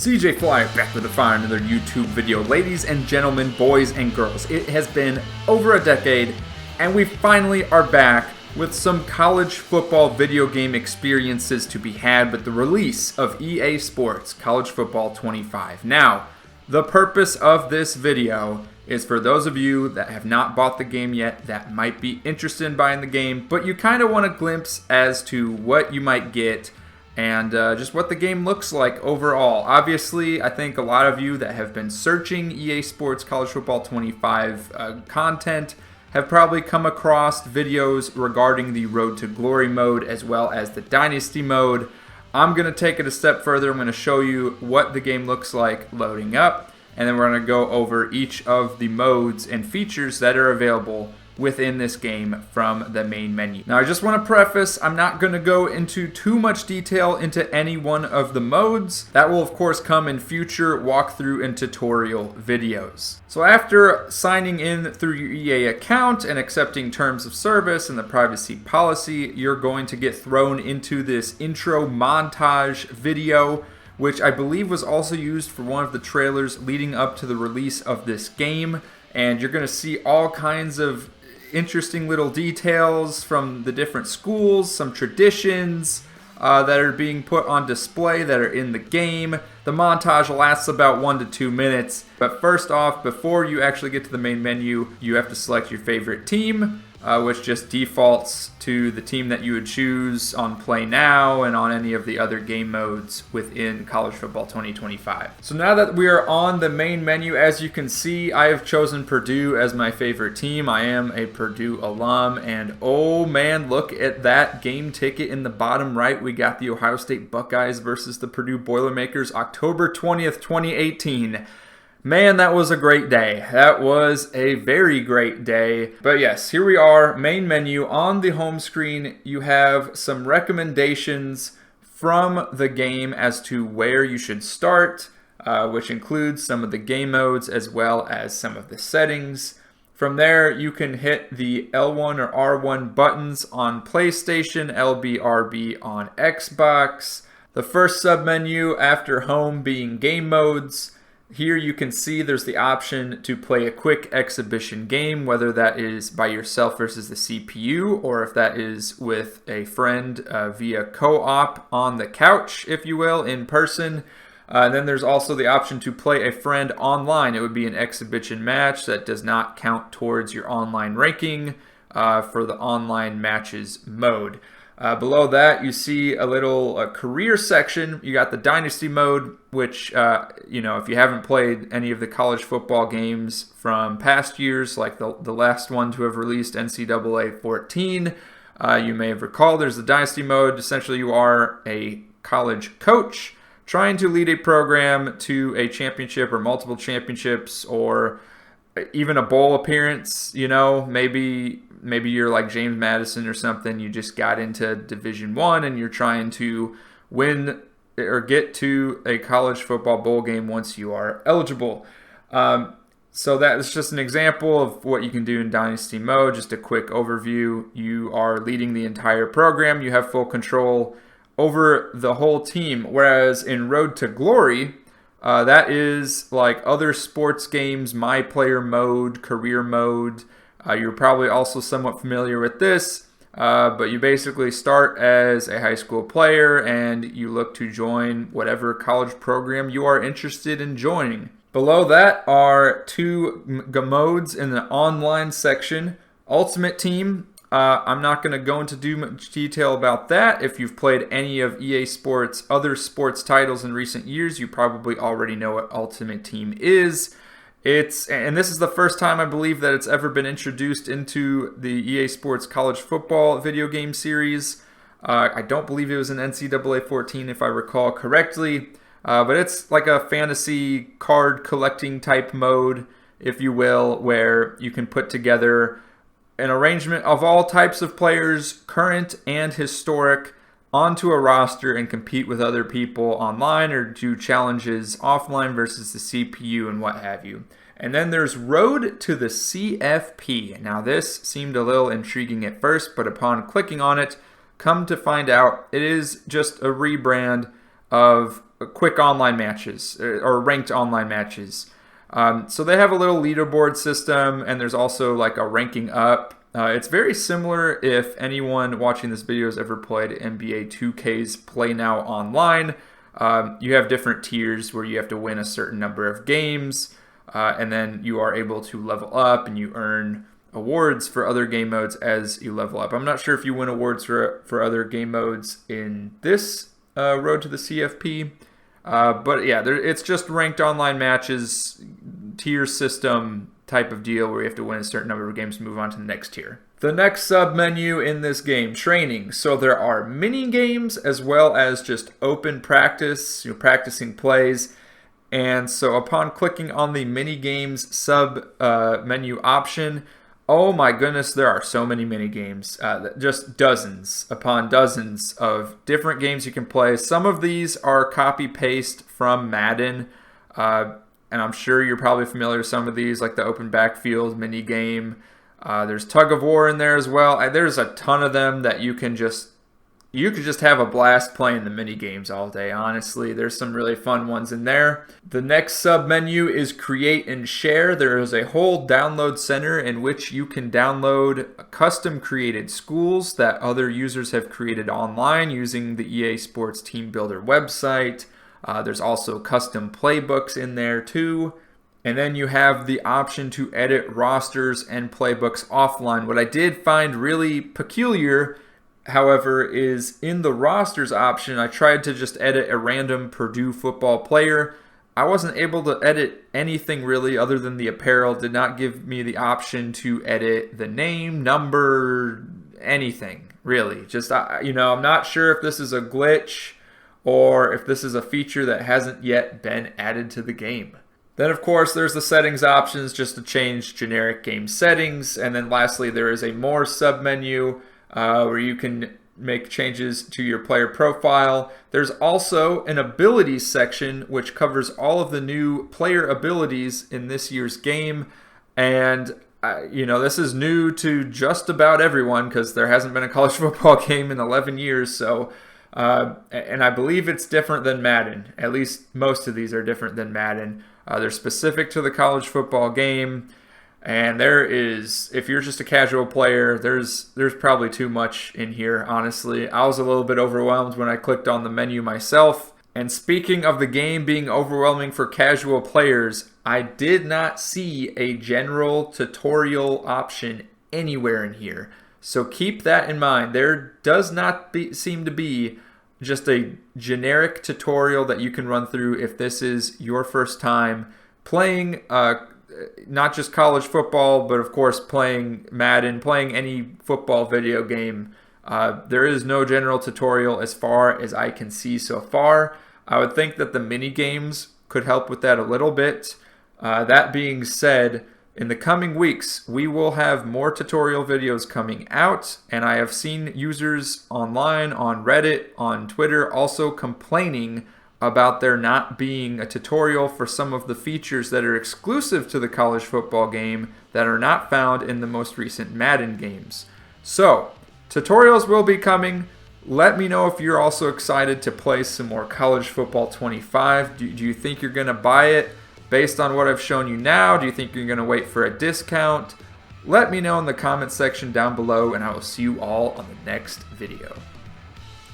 CJ Fly back with a fire another YouTube video. Ladies and gentlemen, boys and girls, it has been over a decade and we finally are back with some college football video game experiences to be had with the release of EA Sports College Football 25. Now, the purpose of this video is for those of you that have not bought the game yet that might be interested in buying the game, but you kind of want a glimpse as to what you might get and just what the game looks like overall. Obviously, I think a lot of you that have been searching EA Sports College Football 25 content have probably come across videos regarding the Road to Glory mode as well as the Dynasty mode. I'm going to take it a step further. I'm going to show you what the game looks like loading up, and then we're going to go over each of the modes and features that are available within this game from the main menu. Now, I just want to preface, I'm not going to go into too much detail into any one of the modes. That will, of course, come in future walkthrough and tutorial videos. So after signing in through your EA account and accepting terms of service and the privacy policy, you're going to get thrown into this intro montage video, which I believe was also used for one of the trailers leading up to the release of this game. And you're going to see all kinds of interesting little details from the different schools, some traditions that are being put on display that are in the game. The montage lasts about 1 to 2 minutes. But first off, before you actually get to the main menu, you have to select your favorite team, which just defaults to the team that you would choose on Play Now and on any of the other game modes within College Football 2025. So now that we are on the main menu, as you can see, I have chosen Purdue as my favorite team. I am a Purdue alum, and oh man, look at that game ticket in the bottom right. We got the Ohio State Buckeyes versus the Purdue Boilermakers, October 20th, 2018. Man, that was a great day. That was a very great day. But yes, here we are, main menu. On the home screen, you have some recommendations from the game as to where you should start, which includes some of the game modes as well as some of the settings. From there, you can hit the L1 or R1 buttons on PlayStation, LB, RB on Xbox. The first submenu after home being game modes. Here you can see there's the option to play a quick exhibition game, whether that is by yourself versus the CPU, or if that is with a friend via co-op on the couch, if you will, in person. And then there's also the option to play a friend online. It would be an exhibition match that does not count towards your online ranking for the online matches mode. Below that, you see a little career section. You got the Dynasty mode, which, if you haven't played any of the college football games from past years, like the last one to have released, NCAA 14, you may have recalled there's the Dynasty mode. Essentially, you are a college coach trying to lead a program to a championship or multiple championships or even a bowl appearance. Maybe you're like James Madison or something. You just got into Division I and you're trying to win or get to a college football bowl game once you are eligible. So that is just an example of what you can do in Dynasty mode. Just a quick overview. You are leading the entire program. You have full control over the whole team. Whereas in Road to Glory, that is like other sports games, my player mode, career mode. You're probably also somewhat familiar with this, but you basically start as a high school player and you look to join whatever college program you are interested in joining. Below that are two modes in the online section. Ultimate Team, I'm not going to go into too much detail about that. If you've played any of EA Sports' other sports titles in recent years, you probably already know what Ultimate Team is. And this is the first time I believe that it's ever been introduced into the EA Sports College Football video game series. I don't believe it was in NCAA 14 if I recall correctly, but it's like a fantasy card collecting type mode, if you will, where you can put together an arrangement of all types of players, current and historic, onto a roster and compete with other people online or do challenges offline versus the CPU and what have you. And then there's Road to the CFP. Now this seemed a little intriguing at first, but upon clicking on it, come to find out it is just a rebrand of quick online matches or ranked online matches. So they have a little leaderboard system, and there's also like a ranking up. It's very similar if anyone watching this video has ever played NBA 2K's Play Now Online. You have different tiers where you have to win a certain number of games, and then you are able to level up and you earn awards for other game modes as you level up. I'm not sure if you win awards for other game modes in this Road to the CFP, but yeah, it's just ranked online matches, tier system type of deal where you have to win a certain number of games to move on to the next tier. The next sub-menu in this game, training. So there are mini games as well as just open practice, practicing plays. And so upon clicking on the mini games sub-menu option, oh my goodness, there are so many mini games. Just dozens upon dozens of different games you can play. Some of these are copy-paste from Madden. And I'm sure you're probably familiar with some of these, like the open backfield mini game. There's tug of war in there as well. There's a ton of them that you could just have a blast playing the mini games all day. Honestly, there's some really fun ones in there. The next sub menu is create and share. There is a whole download center in which you can download custom created schools that other users have created online using the EA Sports Team Builder website. There's also custom playbooks in there too. And then you have the option to edit rosters and playbooks offline. What I did find really peculiar, however, is in the rosters option, I tried to just edit a random Purdue football player. I wasn't able to edit anything really other than the apparel. Did not give me the option to edit the name, number, anything really. Just, I'm not sure if this is a glitch or if this is a feature that hasn't yet been added to the game. Then, of course, there's the settings options just to change generic game settings. And then lastly, there is a more sub-menu where you can make changes to your player profile. There's also an abilities section which covers all of the new player abilities in this year's game. And this is new to just about everyone because there hasn't been a college football game in 11 years. So, and I believe it's different than Madden. At least most of these are different than Madden. They're specific to the college football game. And there is, if you're just a casual player, there's probably too much in here, honestly. I was a little bit overwhelmed when I clicked on the menu myself. And speaking of the game being overwhelming for casual players, I did not see a general tutorial option anywhere in here. So keep that in mind. There does not seem to be just a generic tutorial that you can run through if this is your first time playing not just college football, but of course playing Madden, playing any football video game. There is no general tutorial as far as I can see so far. I would think that the mini games could help with that a little bit. That being said, in the coming weeks, we will have more tutorial videos coming out, and I have seen users online, on Reddit, on Twitter, also complaining about there not being a tutorial for some of the features that are exclusive to the college football game that are not found in the most recent Madden games. So, tutorials will be coming. Let me know if you're also excited to play some more College Football 25. Do you think you're going to buy it based on what I've shown you now? Do you think you're going to wait for a discount? Let me know in the comment section down below, and I will see you all on the next video.